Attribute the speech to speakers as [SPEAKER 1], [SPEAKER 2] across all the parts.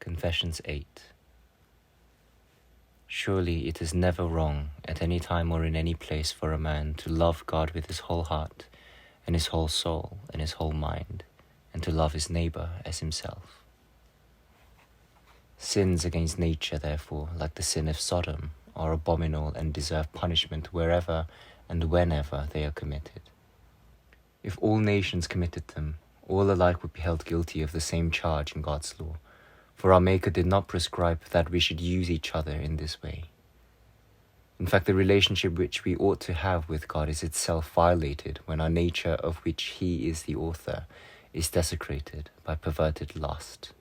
[SPEAKER 1] Confessions 8. Surely it is never wrong at any time or in any place for a man to love God with his whole heart and his whole soul and his whole mind, and to love his neighbor as himself. Sins against nature, therefore, like the sin of Sodom, are abominable and deserve punishment wherever and whenever they are committed. If all nations committed them, all alike would be held guilty of the same charge in God's law, for our Maker did not prescribe that we should use each other in this way. In fact, the relationship which we ought to have with God is itself violated when our nature, of which He is the author, is desecrated by perverted lust.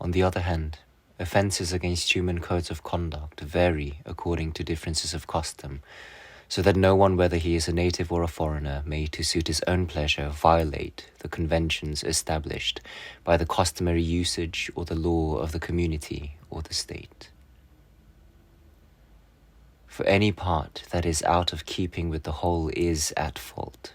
[SPEAKER 1] On the other hand, offences against human codes of conduct vary according to differences of custom, so that no one, whether he is a native or a foreigner, may, to suit his own pleasure, violate the conventions established by the customary usage or the law of the community or the state. For any part that is out of keeping with the whole is at fault.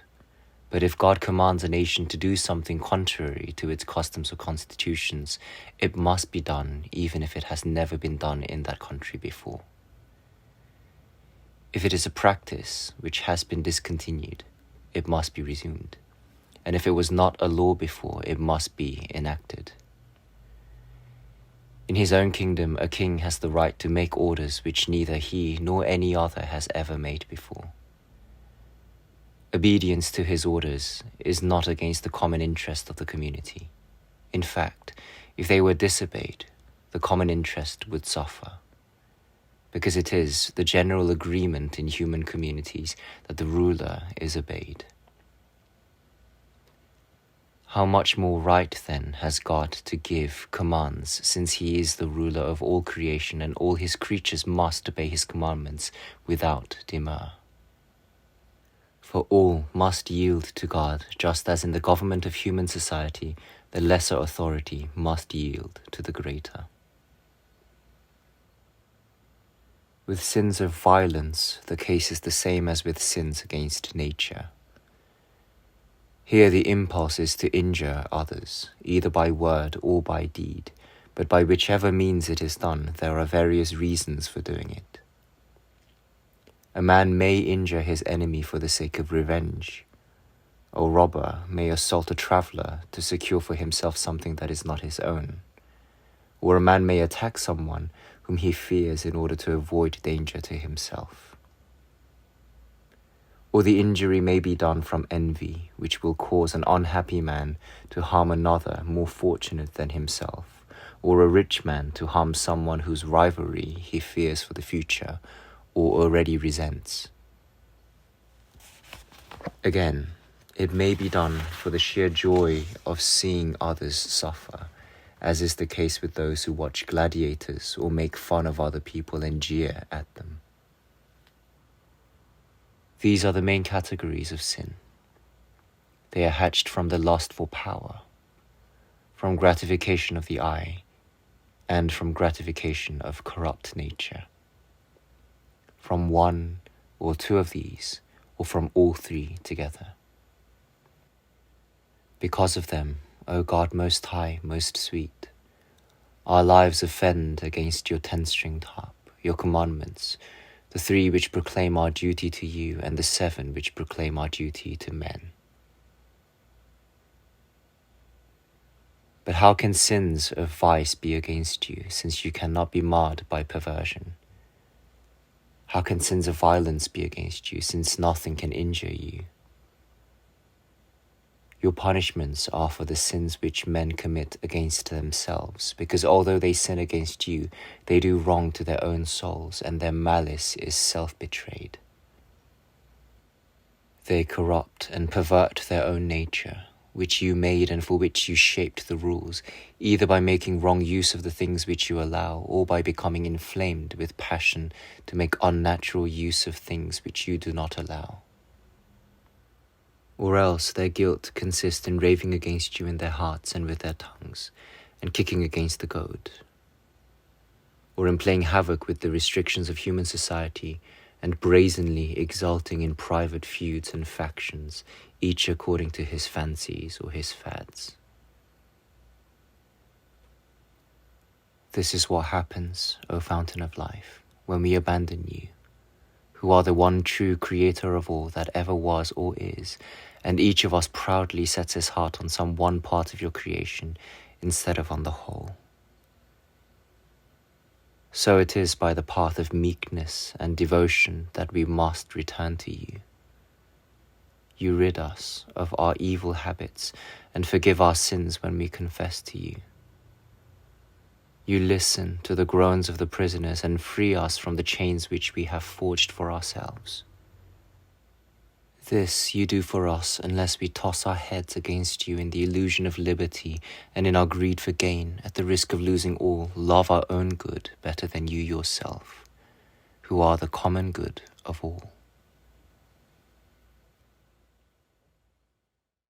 [SPEAKER 1] But if God commands a nation to do something contrary to its customs or constitutions, it must be done, even if it has never been done in that country before. If it is a practice which has been discontinued, it must be resumed. And if it was not a law before, it must be enacted. In his own kingdom, a king has the right to make orders which neither he nor any other has ever made before. Obedience to his orders is not against the common interest of the community. In fact, if they were disobeyed, the common interest would suffer, because it is the general agreement in human communities that the ruler is obeyed. How much more right, then, has God to give commands, since he is the ruler of all creation and all his creatures must obey his commandments without demur? For all must yield to God, just as in the government of human society, the lesser authority must yield to the greater. With sins of violence, the case is the same as with sins against nature. Here the impulse is to injure others, either by word or by deed, but by whichever means it is done, there are various reasons for doing it. A man may injure his enemy for the sake of revenge. A robber may assault a traveler to secure for himself something that is not his own. Or a man may attack someone whom he fears in order to avoid danger to himself. Or the injury may be done from envy, which will cause an unhappy man to harm another more fortunate than himself, or a rich man to harm someone whose rivalry he fears for the future or already resents. Again, it may be done for the sheer joy of seeing others suffer, as is the case with those who watch gladiators or make fun of other people and jeer at them. These are the main categories of sin. They are hatched from the lust for power, from gratification of the eye, and from gratification of corrupt nature. From one or two of these, or from all three together. Because of them, O God most high, most sweet, our lives offend against your 10-stringed harp, your commandments, the 3 which proclaim our duty to you, and the 7 which proclaim our duty to men. But how can sins of vice be against you, since you cannot be marred by perversion? How can sins of violence be against you, since nothing can injure you? Your punishments are for the sins which men commit against themselves, because although they sin against you, they do wrong to their own souls, and their malice is self-betrayed. They corrupt and pervert their own nature, which you made and for which you shaped the rules, either by making wrong use of the things which you allow, or by becoming inflamed with passion to make unnatural use of things which you do not allow. Or else their guilt consists in raving against you in their hearts and with their tongues, and kicking against the goad. Or in playing havoc with the restrictions of human society, and brazenly exulting in private feuds and factions, each according to his fancies or his fads. This is what happens, O Fountain of Life, when we abandon you, who are the one true creator of all that ever was or is, and each of us proudly sets his heart on some one part of your creation instead of on the whole. So it is by the path of meekness and devotion that we must return to you. You rid us of our evil habits and forgive our sins when we confess to you. You listen to the groans of the prisoners and free us from the chains which we have forged for ourselves. This you do for us unless we toss our heads against you in the illusion of liberty and in our greed for gain, at the risk of losing all, love our own good better than you yourself, who are the common good of all.